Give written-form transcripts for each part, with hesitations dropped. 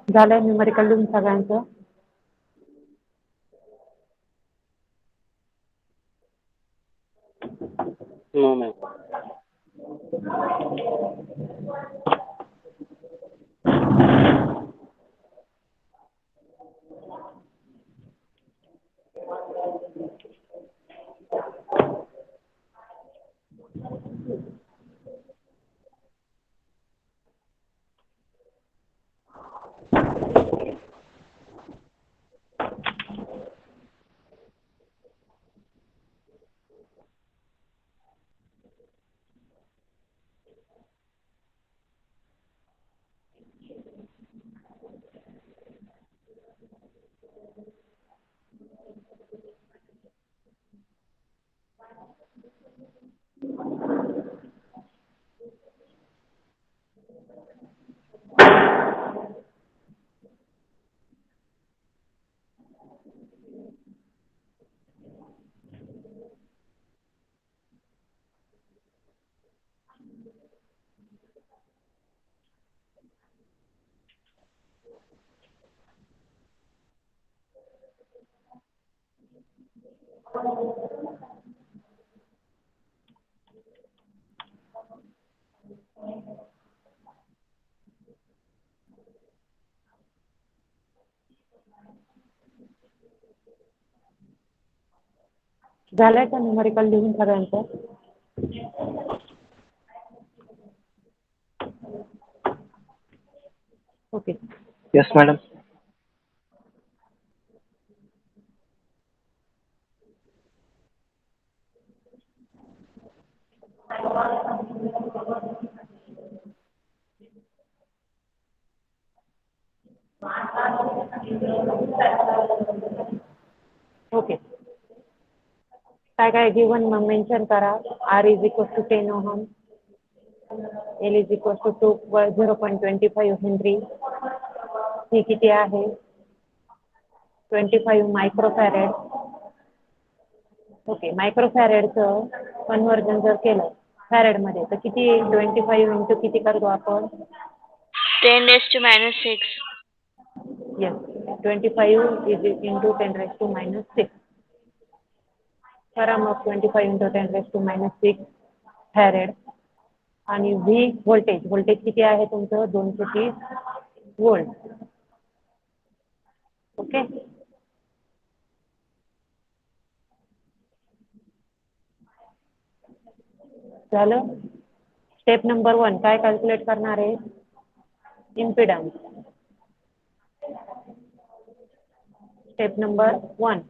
झालंय न्यूमेरिकल लिहून सगळ्यांचं? No ma'am. झालंय का न्यूमेरिकल लिहून सगळ्यांचं? ओके. Yes madam. ओके. काय काय गिवन मग मेन्शन करा. R is equal to 10 ohm, L is equal to 0.25 henry, C किती आहे 25 मायक्रोफॅरेड. ओके, मायक्रोफॅरेडचं कन्व्हर्जन जर केलं फॅरेडमध्ये तर किती 25 इंटू किती करतो आपण? 10⁻⁶. Yes, 25 is into 10⁻⁶. करा मग 25 इंटू 10⁻⁶ फॅरेड. आणि व्ही व्होल्टेज किती आहे तुमचं? 230 वोल्ट. ओके. झालं. स्टेप नंबर 1 काय कॅल्क्युलेट करणार आहे? इम्पिडन्स. स्टेप नंबर 1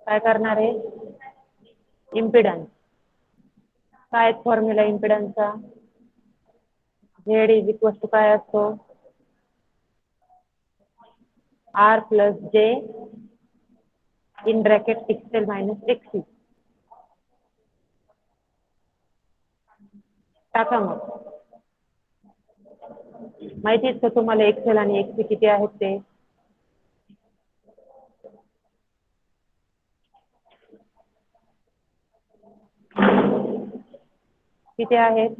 काय करणार आहे? इम्पिडन्स. काय फॉर्म्युला इम्पिडन्सचा? झेड इज इक्वल टू काय असतो? R plus j in bracket XL minus XC. टाका मग. माहिती आहे का तुम्हाला XL आणि XC किती आहेत ते? किती आहेत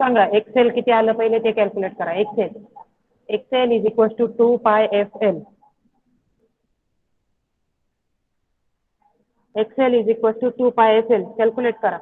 सांगा. XL किती आलं पहिले ते कॅल्क्युलेट करा. XL is equal to 2πfL. XL is equal to 2πfL calculate करा.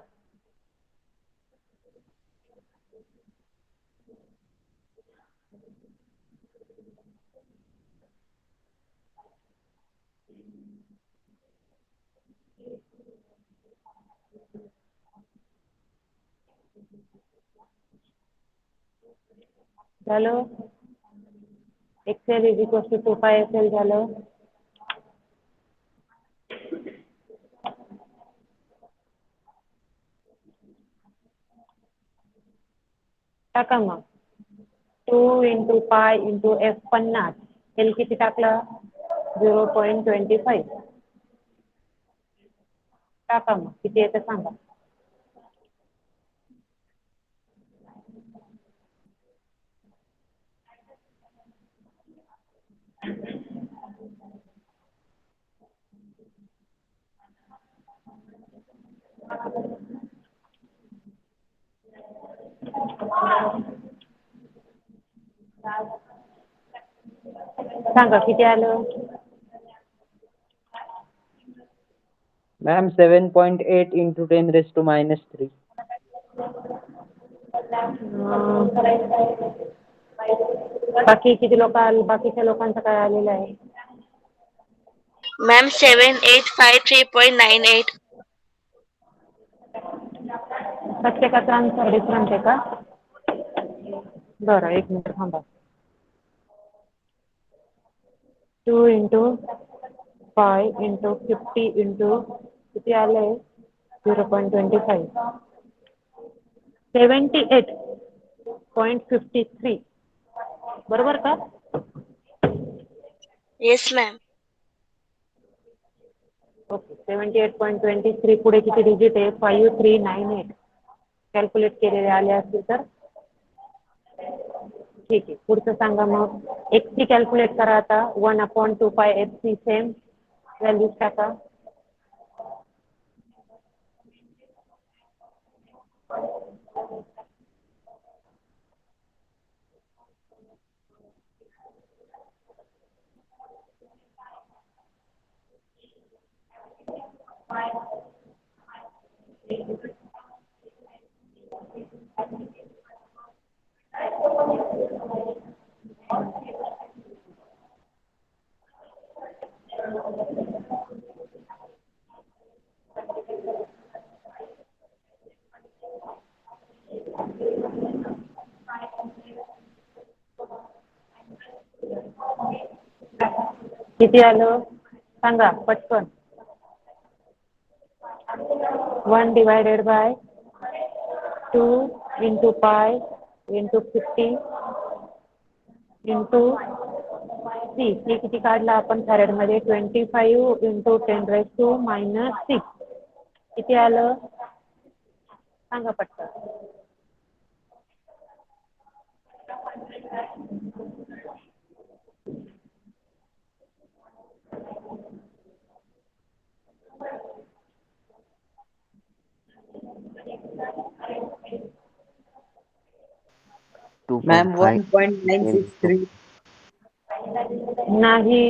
झालं. XL is equal to 2πfL झालं. टाका मग. 2 into pi into F 50. L किती टाकलं? 0.25. टाका मग किती येतं सांगा. सांगा किती आलं? मॅम 7.8 into 10⁻³ बाकी किती बाकीच्या लोकांचं काय आलेलं आहे? मॅम 7853.98. प्रत्येकाचा आन्सर डिफरंट आहे का? बरं, एक मिनिट थांबा. 2 into 5 into 50 into किती आलंय? 0.25. 78.53 बरोबर का? Yes ma'am. ओके. 78.23 पुढे किती डिजिट आहे? 5398. कॅल्क्युलेट केलेले आले असतील तर ठीक आहे. पुढचं सांगा मग. XC कॅल्क्युलेट करा आता. 1/2π FC सेम व्हॅल्यूज टाका. किती आलं सांगा पटकन. 1 divided by 2 into pi into 50 into C. C किती काढला आपण फॅरेड मध्ये? 25 into 10⁻⁻6. किती आलं सांगा पटकन. मॅम 1.963 नाही.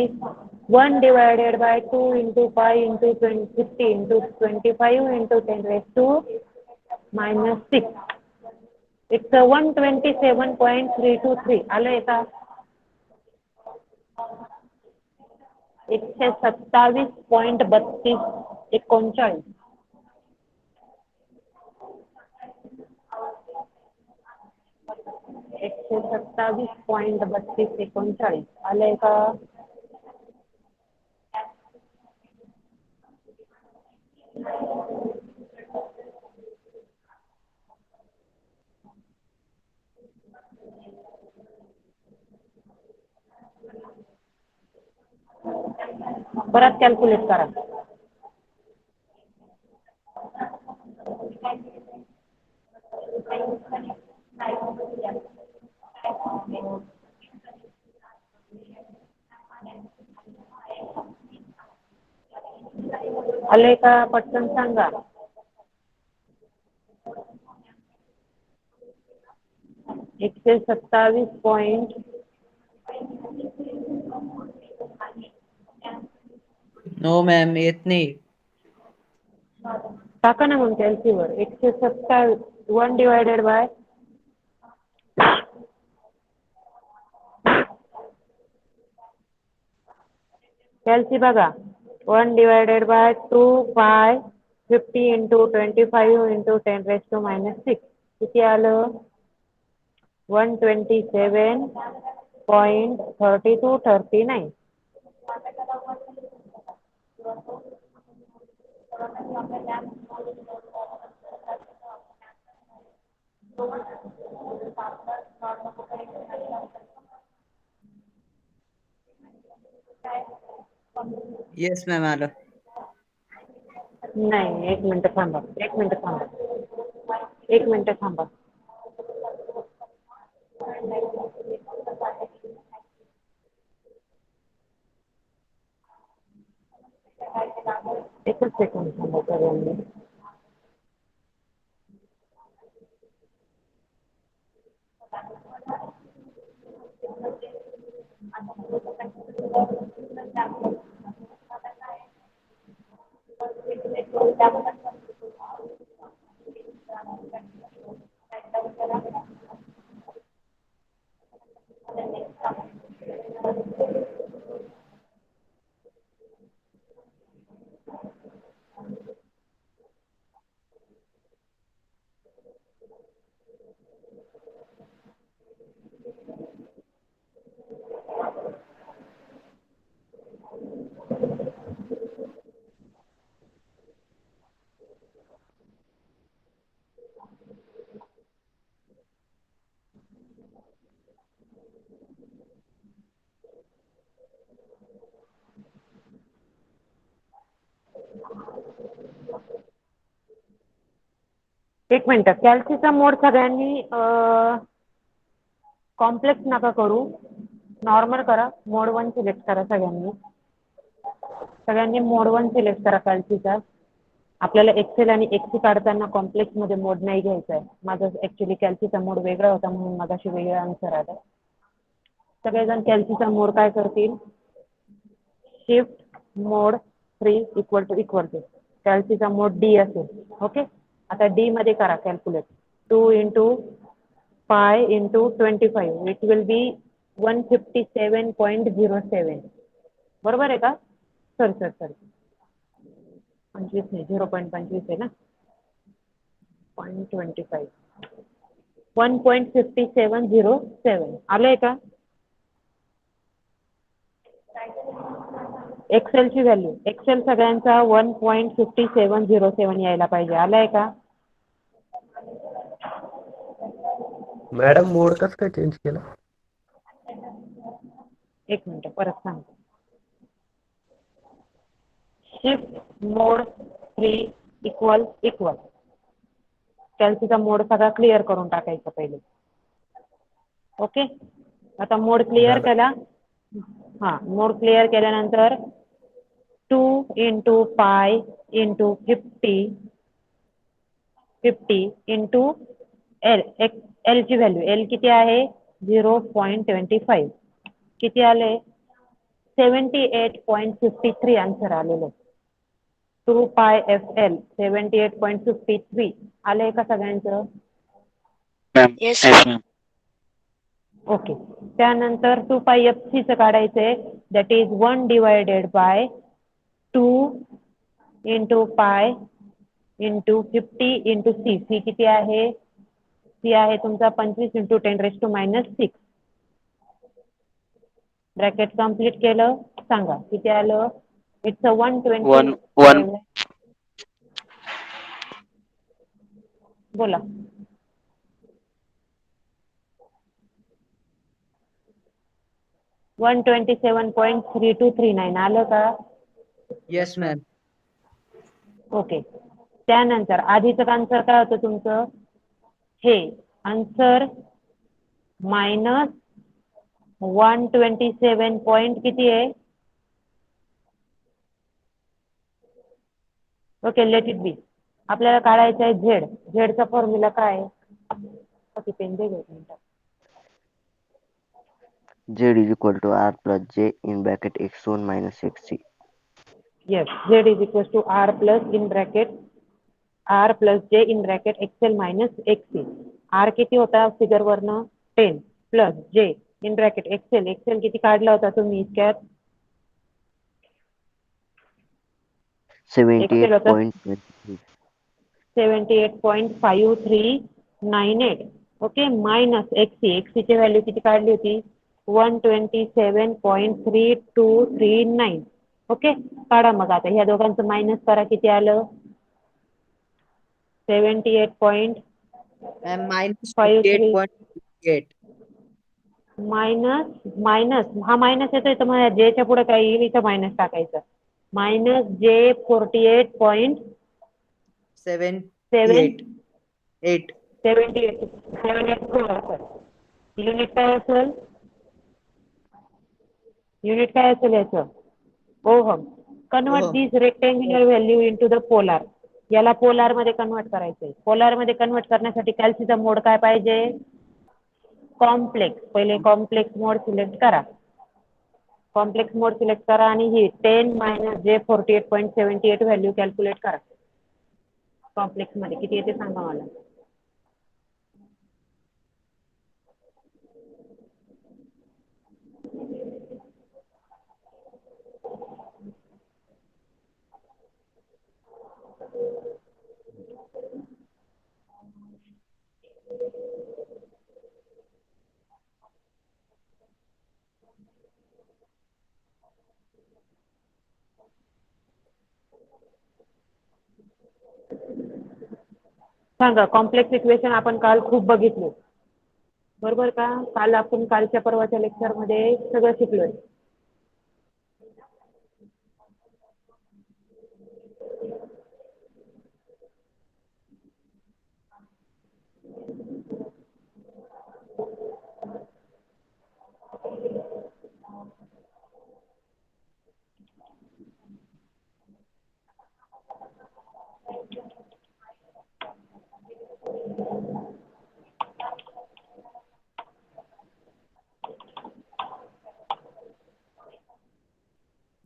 1 divided by 2 into pi into 50 into 25 into 10⁻⁻6. It's 127.323. आलंय का? 127.3239. एकशे 27.3239 आलंय का? परत कॅल्क्युलेट करा. आलंय का? पटकन सांगा. एकशे 27. नो मॅम येत नाही. टाका ना मग कॅल्सीवर. 127 1 divided by कॅल्सी बघा. 1 divided by 2 pi 50 into 25 into 10⁻⁻6. किती आलं? 127.3239. येस मॅम आलं. नाही, एक मिनिट थांबा. एक मिनिट थांबा. एकच सेकंड थांबा सगळ्यांनी. एक मिनिट, कॅल्सीचा मोड सगळ्यांनी कॉम्प्लेक्स नका करू, नॉर्मल करा. मोड 1 सिलेक्ट करा सगळ्यांनी मोड 1 सिलेक्ट करा कॅल्सीचा. आपल्याला एक्सेल आणि एक्सी काढताना कॉम्प्लेक्स मध्ये मोड नाही घ्यायचा आहे. माझा ऍक्च्युली कॅल्सीचा मोड वेगळा होता म्हणून मगाशी वेगळा आन्सर आला. सगळेजण कॅल्सीचा मोड काय करतील? शिफ्ट मोड 3 इक्वल टू कॅल्सीचा मोड डी असेल. ओके, आता डी मध्ये करा calculate. 2 into pi into 25 it will be 157.07. बरोबर आहे का? सॉरी 25 नाही, 0.25 आहे ना. 0.25 1.5707 आलंय का? एक्सेलची व्हॅल्यू, एक्सेल सगळ्यांचा 1.5707 यायला पाहिजे. आलाय का? मॅडम मोड कसं काय चेंज केला? एक मिनिट परत सांगतो. शिफ्ट मोड 3 इक्वल कॅल्सीचा मोड सगळा क्लिअर करून टाकायचा पहिले. ओके, आता मोड क्लिअर झालं. केला. हा, मोड क्लिअर केल्यानंतर 2 into pi into 50 into L ची व्हॅल्यू, एल किती आहे? 0.25. किती आले? 78.53 आन्सर आलेलं. 2 पाय एफ एल 78.53 आलंय का सगळ्यांचं? Yes ma'am. ओके, त्यानंतर 2 पाय एफ सी चं काढायचंय. That is 1 divided by 2 into pi into 50 into C. C किती आहे? सी आहे तुमचा 25 इंटू 10⁻⁻6. ब्रॅकेट कम्प्लीट केलं, सांगा किती आलं? इट्स 120. वन बोला. $127.3239 आलं का? Yes, ma'am. ओके, त्यानंतर आधीचं आन्सर काय होतं तुमचं? हे आन्सर मायनस 127 पॉईंट किती आहे? Okay, let it be. आपल्याला काढायचं आहे झेड. झेडचा फॉर्म्युला काय आहे? पेन दे एक minute. Z is equal to R plus J in bracket X1 minus XC. Yes, Z is equals to R plus in bracket R plus J in bracket XL minus XC. R किती होता figure वरनं? 10 plus J in bracket XL. XL किती काढला होता तुम्ही इतक्यात? XL होता 78.23. 78.5398. Okay, minus XC. XC ची व्हॅल्यू किती काढली होती? 127.3239. ओके, काढा मग आता ह्या दोघांचं मायनस करा. किती आलं? 78.53 Ma'am, minus 58.8. मायनस मायनस हा मायनस येतोय तर मग जेच्या पुढे काय येईल इथं मायनस टाकायचं. मायनस जे 48.7 78. 8. 78 युनिट काय असेल? युनिट काय असेल याचं? Ohm. Convert Oh, this rectangular value into the polar. याला पोलार मध्ये कन्वर्ट करायचंय. पोलार मध्ये कन्वर्ट करण्यासाठी कॅल्सीचा मोड काय पाहिजे? कॉम्प्लेक्स. पहिले कॉम्प्लेक्स मोड सिलेक्ट करा. कॉम्प्लेक्स मोड सिलेक्ट करा आणि ही 10 - j48.78 व्हॅल्यू कॅल्क्युलेट करा. कॉम्प्लेक्स मध्ये किती येते सांगा मला. सांगा. कॉम्प्लेक्स इक्वेशन आपण काल खूप बघितले बरोबर का. काल आपण कालच्या परवाच्या लेक्चर मध्ये सगळं शिकलोय.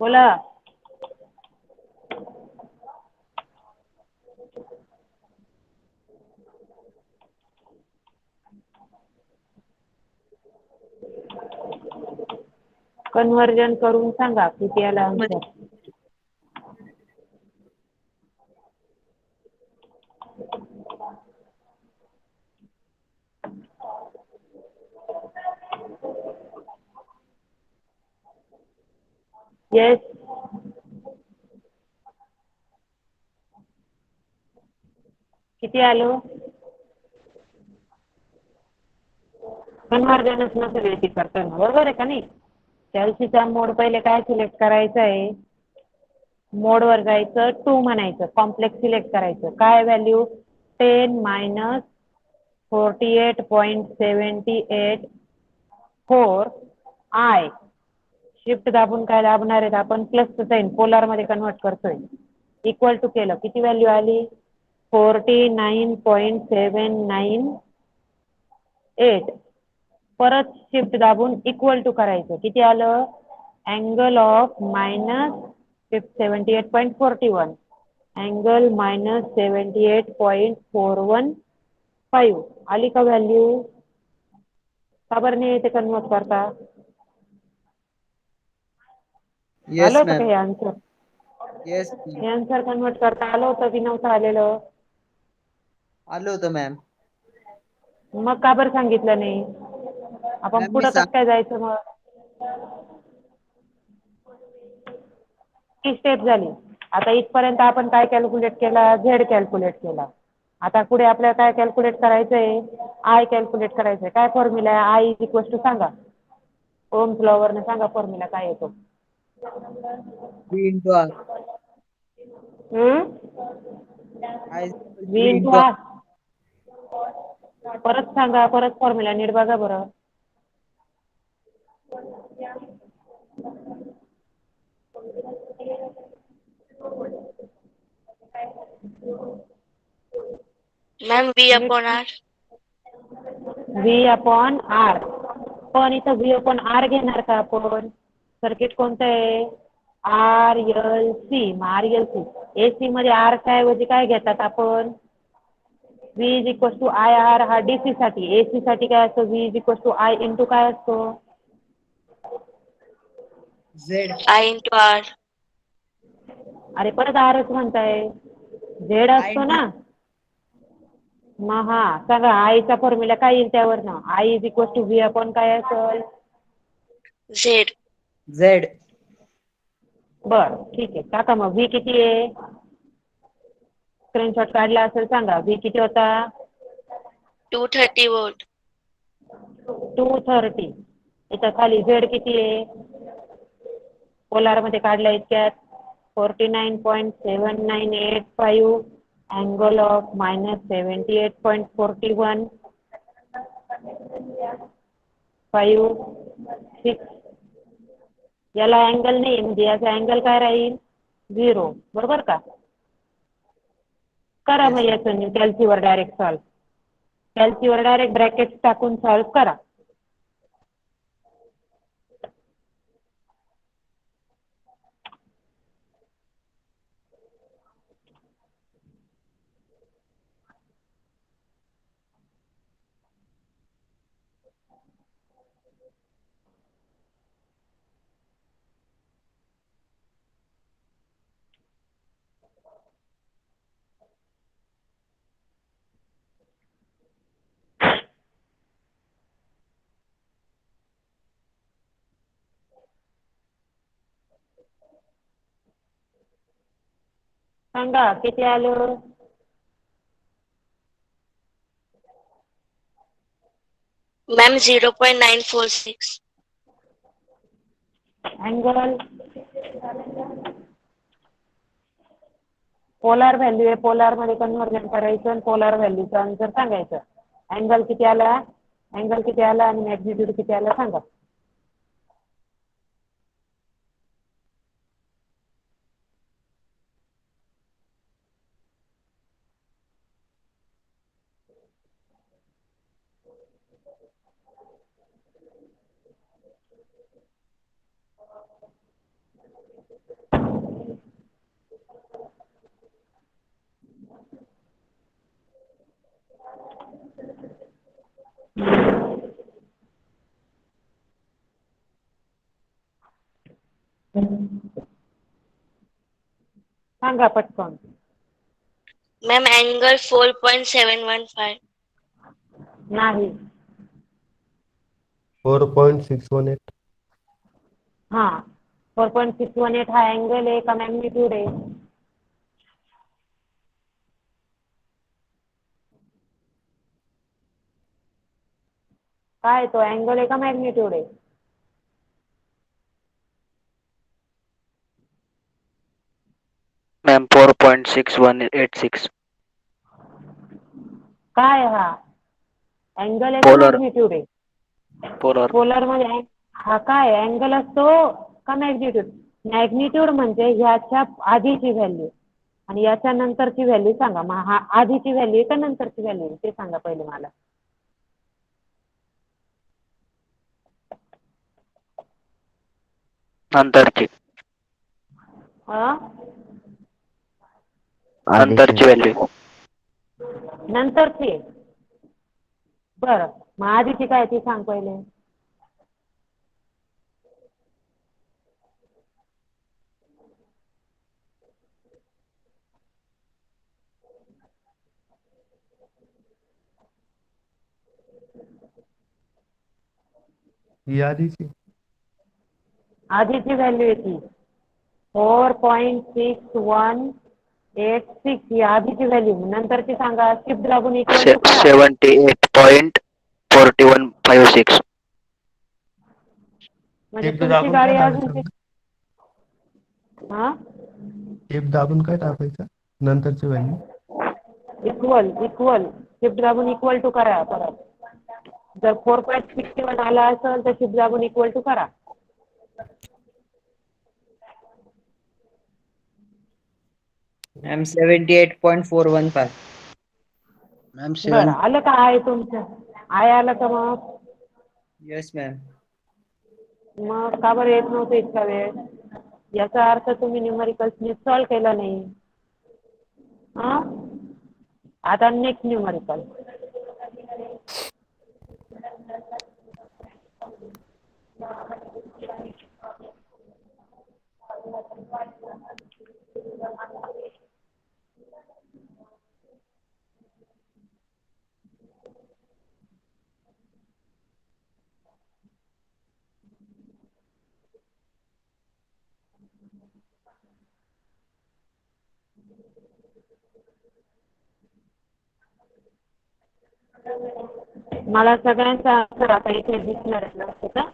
बोला. कन्वर्जन करून सांगा किती आला आन्सर. येस. किती आलो. कन्वर्जनच नसेल येते करताना बरोबर आहे का नाही. कॅल्सीचा मोड पहिले काय सिलेक्ट करायचं आहे. मोडवर जायचं 2 म्हणायचं. कॉम्प्लेक्स सिलेक्ट करायचं. काय व्हॅल्यू 10 - 48.78 4 I. शिफ्ट दाबून काय दाबणार आहेत आपण प्लसचं साईन पोलार मध्ये कन्वर्ट करतोय. इक्वल टू केलं किती व्हॅल्यू आली 49.798. परत शिफ्ट दाबून इक्वल टू करायचं किती आलं अँगल ऑफ -78.41 अँगल -78.415 आली का व्हॅल्यू. का बरं नाही येते कन्वर्ट करता. आलं Yes, होतं का ma'am. हे आन्सर. Yes, हे ma'am. आन्सर कन्वर्ट करता आलं होतं की नव्हतं आलेलं. आलं होतं मॅम. मग का बरं सांगितलं नाही. आपण मॅम मी पुढं कसं काय जायचं मग. ती स्टेप झाली. आता इथपर्यंत आपण काय कॅल्क्युलेट केला झेड कॅल्क्युलेट केला. आता पुढे आपल्याला काय कॅल्क्युलेट करायचंय आय कॅल्क्युलेट करायचंय. काय फॉर्म्युला आहे आय इज इक्वल टू सांगा. ओम्स लॉवरने सांगा फॉर्म्युला काय येतो. V into R. I is equal to V V into into R. R. परत सांगा. परत फॉर्म्युला नीट बघा बरं. Ma'am V/R. V upon R. पण इथं व्ही अपॉन आर घेणार का आपण. सर्किट कोणतं आहे RLC. RLC AC मध्ये आर च्या ऐवजी काय घेतात आपण V is equal to IR. हा DC साठी. AC साठी काय असतो V is equal to I into काय असतो Z. I into R. अरे परत आरच म्हणताय झेड I असतो into ना. मग हा सांगा आयचा फॉर्म्युला काय येईल त्यावर ना I is equal to V upon काय असेल Z. Z. बर ठीक आहे. टाका मग व्ही किती आहे. स्क्रीनशॉट काढला असेल सांगा व्ही किती होता 230 volt. 230. इथं खाली झेड किती आहे पोलार मध्ये काढला इतक्यात 49.7985 अँगल ऑफ -78.41 5 6. याला अँगल नाही म्हणजे याचा अँगल काय राहील 0 बरोबर का. करा मग Yes, ma'am. याचं कॅल्सीवर डायरेक्ट सॉल्व. कॅल्सीवर डायरेक्ट ब्रॅकेट टाकून सॉल्व करा. सांगा किती आलं? मॅम 0.946. अँगल पोलार व्हॅल्यू आहे, पोलार मध्ये कन्व्हर्जन करायचं आणि पोलार व्हॅल्यूचं आन्सर सांगायचं. अँगल किती आला? अँगल किती आला आणि मॅग्निट्यूड किती आला सांगा. सांगा पटकन. Ma'am angle 4.715. नाही. 4.618. हा 4.618 हा अँगल आहे का मॅग्निट्यूड आहे? काय तो अँगल आहे का मॅग्निट्यूड आहे? मॅम 4.6186. काय हा अँगल आहे का पोलर मॅग्निट्यूड आहे? पोलर पोलर मध्ये हा काय अँगल असतो का मॅग्निट्यूड? मॅग्निट्यूड म्हणजे ह्याच्या आधीची व्हॅल्यू आणि याच्या नंतरची व्हॅल्यू सांगा. मग हा आधीची व्हॅल्यू आहे का नंतरची व्हॅल्यू ते सांगा पहिले मला. नंतरची हा? नंतरची व्हॅल्यू. नंतरची आहे. बरं मग आधीची काय ती सांग पहिले. ही आधीची. आधीची व्हॅल्यू आहे ती 4.6186 ही आधीची व्हॅल्यू. नंतरची सांगा. शिफ्ट दाबून इक्वल टू करा. 78.4156. म्हणजे टिप तुमची दाबून काय गाडी अजून टाकायचं? हा टिप दाबून काय टाकायचं नंतरची व्हॅल्यू? इक्वल शिफ्ट दाबून इक्वल टू करा परत. जर 4.61 आला असेल तर शिफ्ट दाबून इक्वल टू करा. मॅम 78.415. मॅम बरं आलं का आहे तुमचं? आहे आलं का मग? Yes ma'am. मग का बरं येत नव्हतं इतका वेळ? याचा अर्थ तुम्ही न्यूमरिकल्स सॉल्व्ह केला नाही. हा आता नेक्स्ट न्यूमरिकल. मला सगळ्यांचा आन्सर आता इथे दिसणार आहे का?